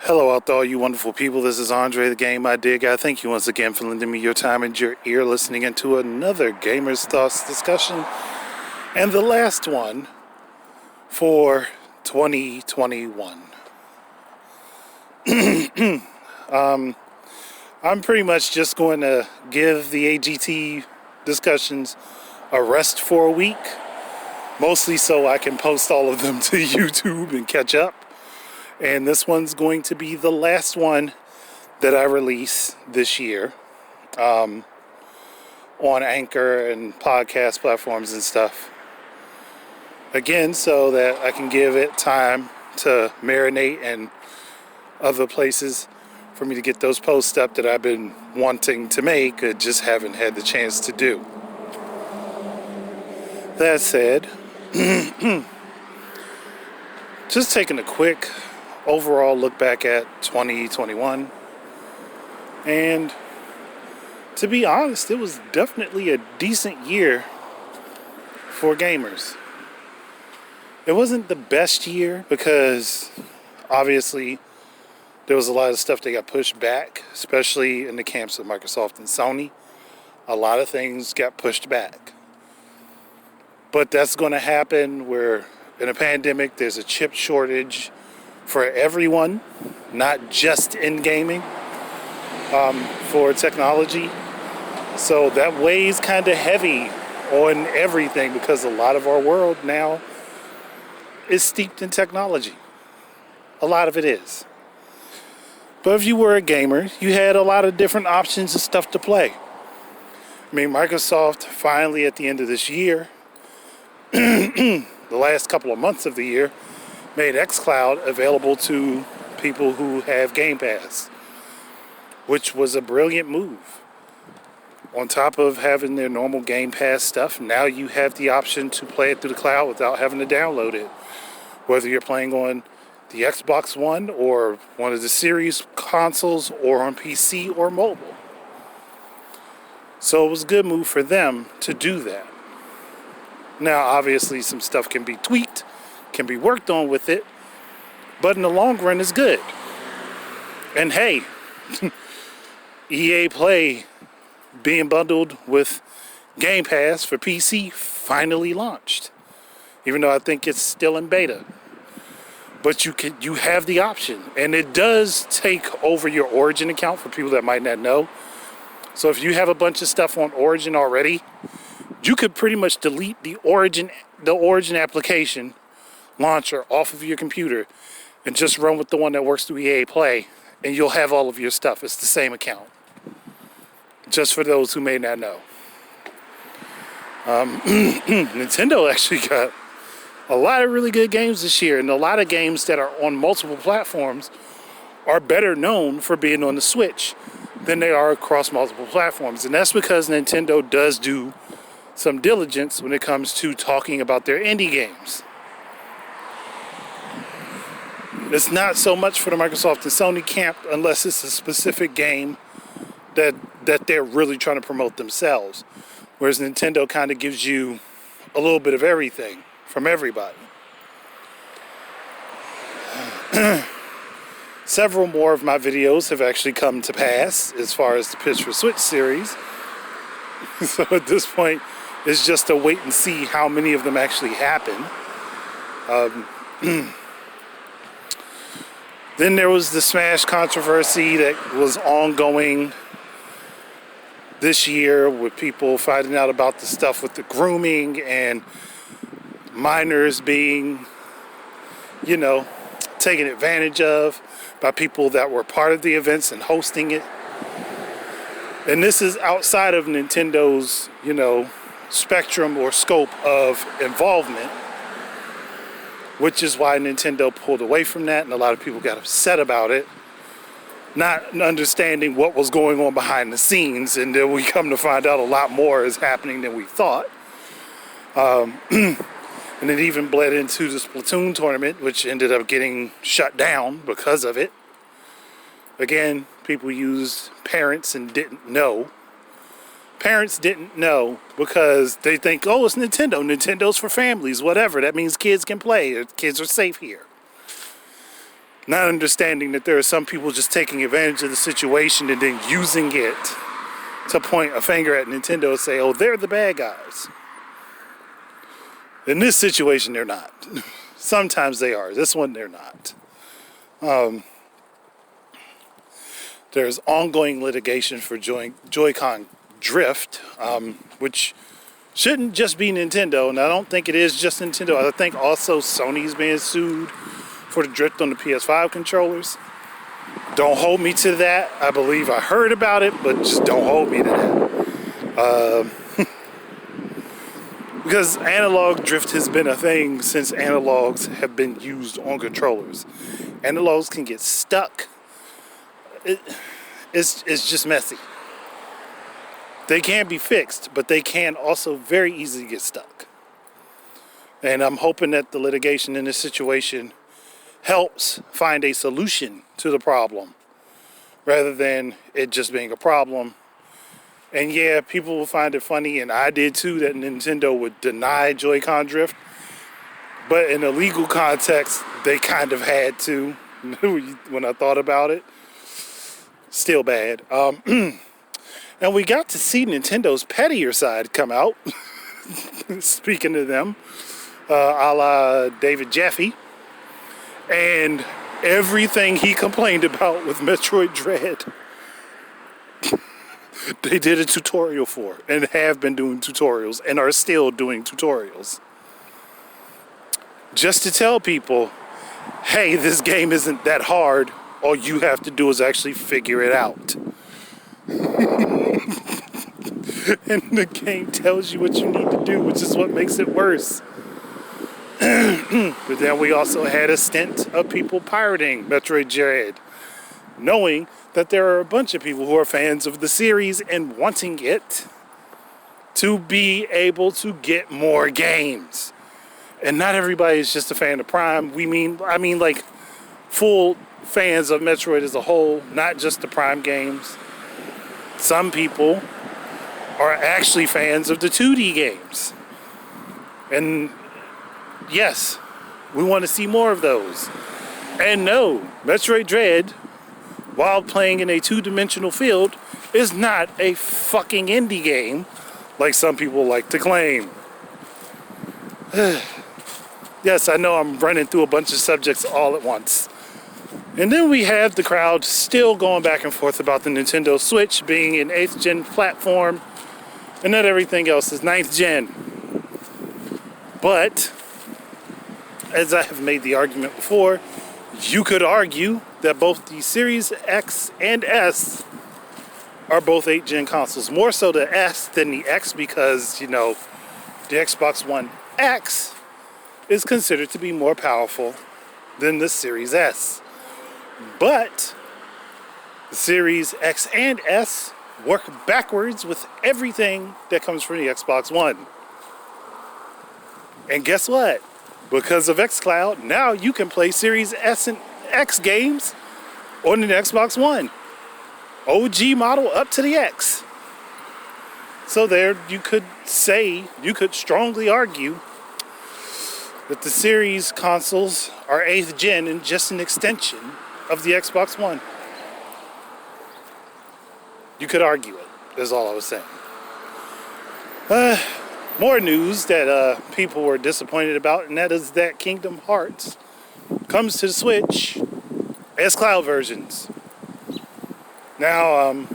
Hello out there, all you wonderful people. This is Andre, the Game I Dig. I thank you once again for lending me your time and your ear listening into another Gamers Thoughts discussion. And the last one for 2021. I'm pretty much just going to give the AGT discussions a rest for a week. Mostly so I can post all of them to YouTube and catch up. And this one's going to be the last one that I release this year on Anchor and podcast platforms and stuff. Again, so that I can give it time to marinate and other places for me to get those posts up that I've been wanting to make, but just haven't had the chance to do. That said, just taking a quick overall look back at 2021, and to be honest, it was definitely a decent year for gamers. It wasn't the best year because obviously there was a lot of stuff that got pushed back, especially in the camps of Microsoft and Sony. A lot of things got pushed back, but that's going to happen. We're in a pandemic. There's a chip shortage for everyone, not just in gaming, for technology. So that weighs kind of heavy on everything because a lot of our world now is steeped in technology. A lot of it is. But if you were a gamer, you had a lot of different options of stuff to play. I mean, Microsoft finally at the end of this year, the last couple of months of the year, made xCloud available to people who have Game Pass, which was a brilliant move. On top of having their normal Game Pass stuff, now you have the option to play it through the cloud without having to download it. Whether you're playing on the Xbox One or one of the Series consoles or on PC or mobile. So it was a good move for them to do that. Now, obviously, some stuff can be tweaked, can be worked on with it, but in the long run it's good. And hey, EA Play being bundled with Game Pass for PC finally launched, even though I think it's still in beta. But you have the option, and it does take over your Origin account for people that might not know. So if you have a bunch of stuff on Origin already, you could pretty much delete the Origin application launcher off of your computer and just run with the one that works through EA Play, and you'll have all of your stuff. It's the same account, just for those who may not know. Nintendo actually got a lot of really good games this year, and a lot of games that are on multiple platforms are better known for being on the Switch than they are across multiple platforms. And that's because Nintendo does do some diligence when it comes to talking about their indie games. It's not so much for the Microsoft and Sony camp unless it's a specific game that they're really trying to promote themselves. Whereas Nintendo kind of gives you a little bit of everything from everybody. Several more of my videos have actually come to pass as far as the Pitch for Switch series. So at this point, it's just to wait and see how many of them actually happen. Then there was the Smash controversy that was ongoing this year with people finding out about the stuff with the grooming and minors being, taken advantage of by people that were part of the events and hosting it. And this is outside of Nintendo's, spectrum or scope of involvement, which is why Nintendo pulled away from that, and a lot of people got upset about it, not understanding what was going on behind the scenes. And then we come to find out a lot more is happening than we thought. And it even bled into the Splatoon tournament, which ended up getting shut down because of it. Again, people used parents and didn't know. Parents didn't know because they think, oh, it's Nintendo. Nintendo's for families, whatever. That means kids can play. Kids are safe here. not understanding that there are some people just taking advantage of the situation and then using it to point a finger at Nintendo and say, oh, they're the bad guys. In this situation, they're not. Sometimes they are. This one, they're not. There's ongoing litigation for Joy-Con drift, which shouldn't just be Nintendo, and I don't think it is just Nintendo. I think also Sony's being sued for the drift on the PS5 controllers. Don't hold me to that. I believe I heard about it, but just don't hold me to that. Because analog drift has been a thing since analogs have been used on controllers. Analogs can get stuck. It's just messy. They can be fixed, but they can also very easily get stuck. And I'm hoping that the litigation in this situation helps find a solution to the problem rather than it just being a problem. And yeah, people will find it funny, and I did too, that Nintendo would deny Joy-Con drift. But in a legal context, they kind of had to when I thought about it. Still bad. And we got to see Nintendo's pettier side come out. Speaking of them, a la David Jaffe. And everything he complained about with Metroid Dread, they did a tutorial for, and have been doing tutorials, and are still doing tutorials. Just to tell people, hey, this game isn't that hard. All you have to do is actually figure it out. And the game tells you what you need to do, which is what makes it worse. But then we also had a stint of people pirating Metroid Dread, knowing that there are a bunch of people who are fans of the series and wanting it to be able to get more games. And not everybody is just a fan of Prime. I mean like full fans of Metroid as a whole, not just the Prime games. Some people are actually fans of the 2D games. And yes, we want to see more of those. And no, Metroid Dread, while playing in a two-dimensional field, is not a fucking indie game like some people like to claim. Yes, I know I'm running through a bunch of subjects all at once. And then we have the crowd still going back and forth about the Nintendo Switch being an 8th gen platform and that everything else is 9th gen. But, as I have made the argument before, you could argue that both the Series X and S are both 8th gen consoles. More so the S than the X because, you know, the Xbox One X is considered to be more powerful than the Series S. But the Series X and S work backwards with everything that comes from the Xbox One. And guess what? Because of xCloud, now you can play Series S and X games on the Xbox One. OG model up to the X. So there you could strongly argue that the Series consoles are 8th gen and just an extension of the Xbox One. You could argue it, is all I was saying. More news that people were disappointed about, and that is that Kingdom Hearts comes to the Switch as cloud versions. Now,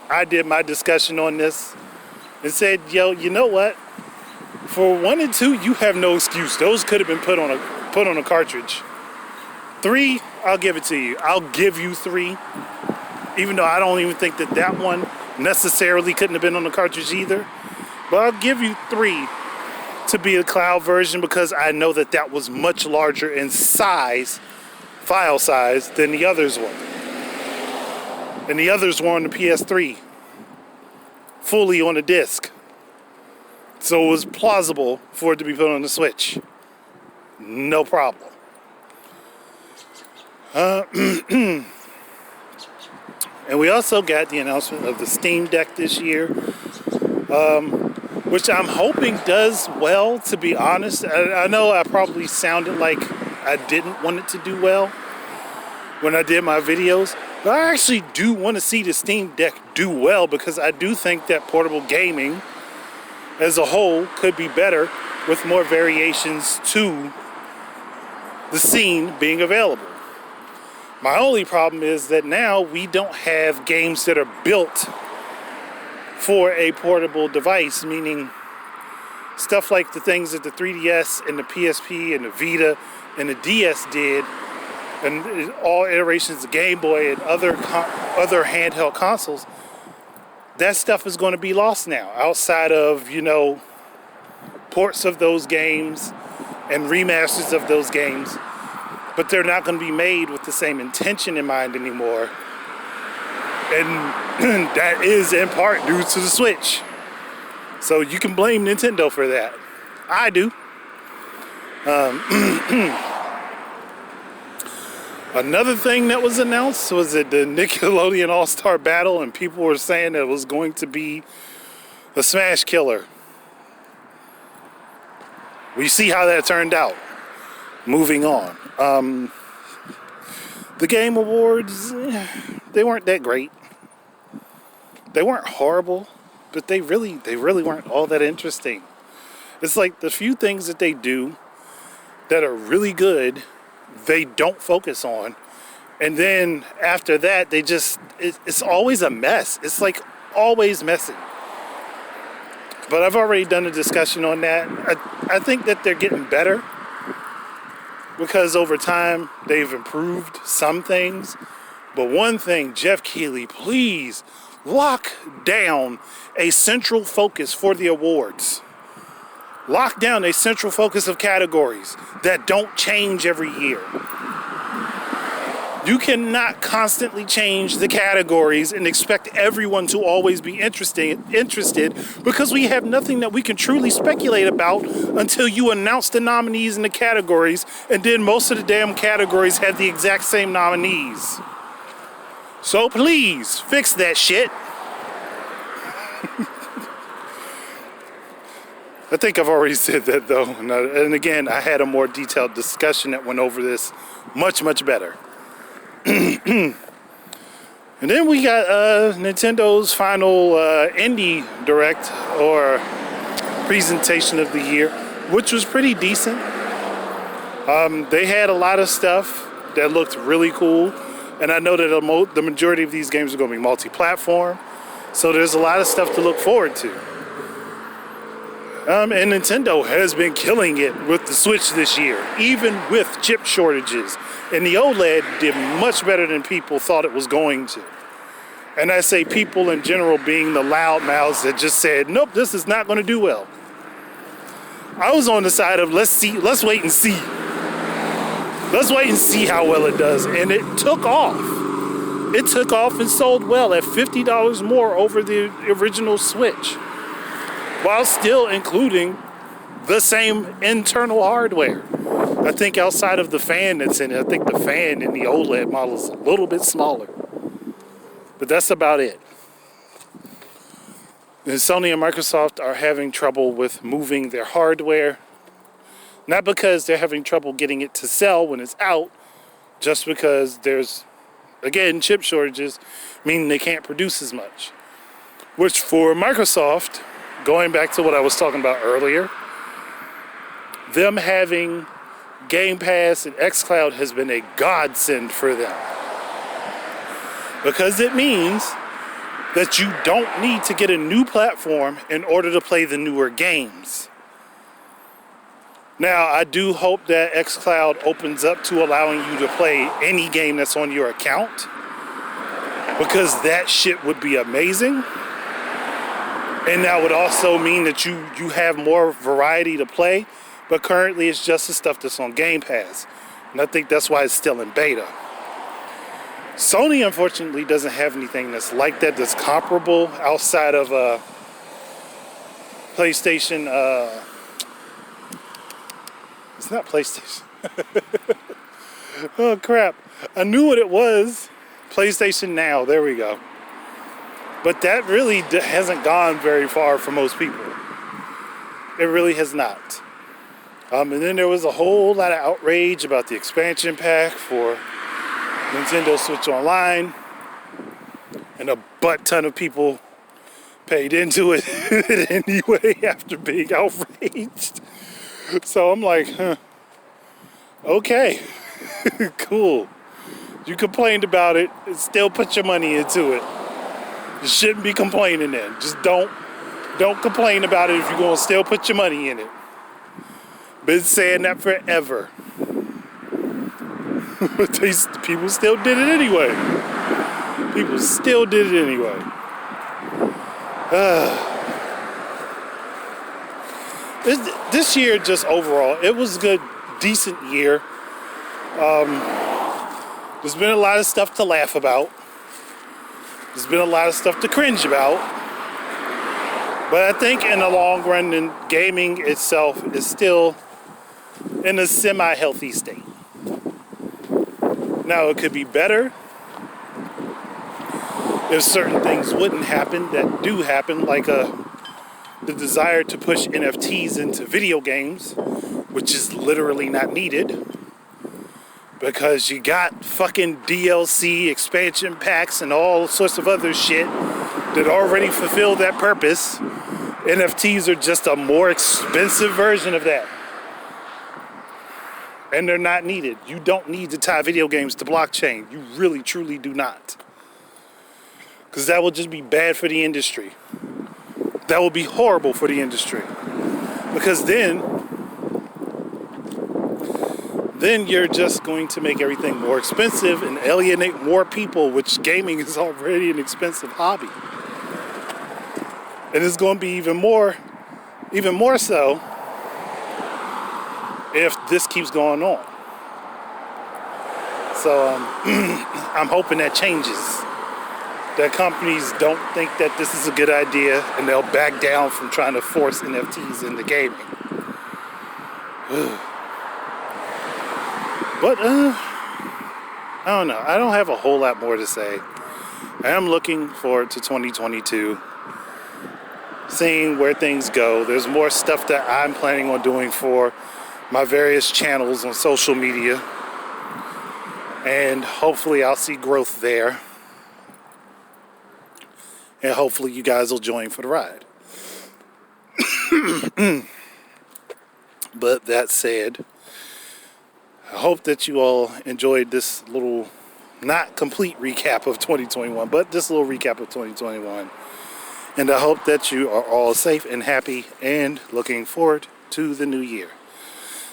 I did my discussion on this and said, yo, you know what? For 1 and 2, you have no excuse. Those could have been put on a cartridge. 3, I'll give it to you. I'll give you 3. Even though I don't even think that one necessarily couldn't have been on the cartridge either. But I'll give you 3 to be a cloud version because I know that was much larger in size, file size, than the others were. And the others were on the PS3, fully on a disc. So it was plausible for it to be put on the Switch. No problem. And we also got the announcement of the Steam Deck this year, which I'm hoping does well, to be honest. I know I probably sounded like I didn't want it to do well, when I did my videos. But I actually do want to see the Steam Deck do well, because I do think that portable gaming as a whole could be better with more variations to the scene being available. My only problem is that now we don't have games that are built for a portable device, meaning stuff like the things that the 3DS and the PSP and the Vita and the DS did, and all iterations of Game Boy and other handheld consoles. That stuff is going to be lost now, outside of, ports of those games and remasters of those games. But they're not going to be made with the same intention in mind anymore. And that is in part due to the Switch. So you can blame Nintendo for that. I do. Another thing that was announced was that the Nickelodeon All-Star Battle, and people were saying that it was going to be a smash killer. We see how that turned out. Moving on. The Game Awards, they weren't that great. They weren't horrible, but they really weren't all that interesting. It's like the few things that they do that are really good, they don't focus on. And then after that, it's always a mess. It's like always messy. But I've already done a discussion on that. I think that they're getting better, because over time they've improved some things. But one thing, Jeff Keighley, please lock down a central focus for the awards. Lock down a central focus of categories that don't change every year. You cannot constantly change the categories and expect everyone to always be interested, because we have nothing that we can truly speculate about until you announce the nominees in the categories, and then most of the damn categories have the exact same nominees. So please, fix that shit. I think I've already said that though, and again, I had a more detailed discussion that went over this much, much better. And then we got Nintendo's final Indie Direct, or presentation of the year, which was pretty decent. They had a lot of stuff that looked really cool, and I know that the majority of these games are going to be multi-platform, so there's a lot of stuff to look forward to. And Nintendo has been killing it with the Switch this year, even with chip shortages. And the OLED did much better than people thought it was going to. And I say people in general being the loud mouths that just said, nope, this is not going to do well. I was on the side of let's wait and see. Let's wait and see how well it does. And it took off. It took off and sold well at $50 more over the original Switch, while still including the same internal hardware. I think outside of the fan that's in it, I think the fan in the OLED model is a little bit smaller. But that's about it. And Sony and Microsoft are having trouble with moving their hardware. Not because they're having trouble getting it to sell when it's out, just because there's, again, chip shortages, meaning they can't produce as much. Which for Microsoft, going back to what I was talking about earlier, them having Game Pass and xCloud has been a godsend for them. Because it means that you don't need to get a new platform in order to play the newer games. Now, I do hope that xCloud opens up to allowing you to play any game that's on your account, because that shit would be amazing. And that would also mean that you have more variety to play, but currently it's just the stuff that's on Game Pass. And I think that's why it's still in beta. Sony, unfortunately, doesn't have anything that's like that, that's comparable outside of PlayStation. It's not PlayStation. Oh, crap. I knew what it was. PlayStation Now. There we go. But that really hasn't gone very far for most people. It really has not. And then there was a whole lot of outrage about the expansion pack for Nintendo Switch Online, and a butt ton of people paid into it anyway after being outraged. So I'm like, okay, cool. You complained about it, and still put your money into it. You shouldn't be complaining then. Just don't complain about it if you're gonna still put your money in it. Been saying that forever. People still did it anyway. People still did it anyway. This year, just overall, it was a good, decent year. There's been a lot of stuff to laugh about. There's been a lot of stuff to cringe about. But I think in the long run, gaming itself is still in a semi-healthy state. Now, it could be better if certain things wouldn't happen that do happen, like the desire to push NFTs into video games, which is literally not needed because you got fucking DLC, expansion packs, and all sorts of other shit that already fulfill that purpose. NFTs are just a more expensive version of that. And they're not needed. You don't need to tie video games to blockchain. You really, truly do not. Because that will just be bad for the industry. That will be horrible for the industry. Because then you're just going to make everything more expensive and alienate more people, which gaming is already an expensive hobby. And it's going to be even more so if this keeps going on. So I'm hoping that changes. That companies don't think that this is a good idea and they'll back down from trying to force NFTs into gaming. But I don't know. I don't have a whole lot more to say. I am looking forward to 2022. Seeing where things go. There's more stuff that I'm planning on doing for my various channels on social media, and hopefully I'll see growth there, and hopefully you guys will join for the ride. But that said, I hope that you all enjoyed this little, not complete recap of 2021, but this little recap of 2021, and I hope that you are all safe and happy and looking forward to the new year.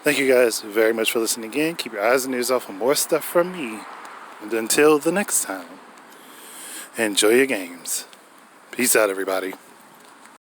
Thank you guys very much for listening again. Keep your eyes and ears out for more stuff from me. And until the next time, enjoy your games. Peace out, everybody.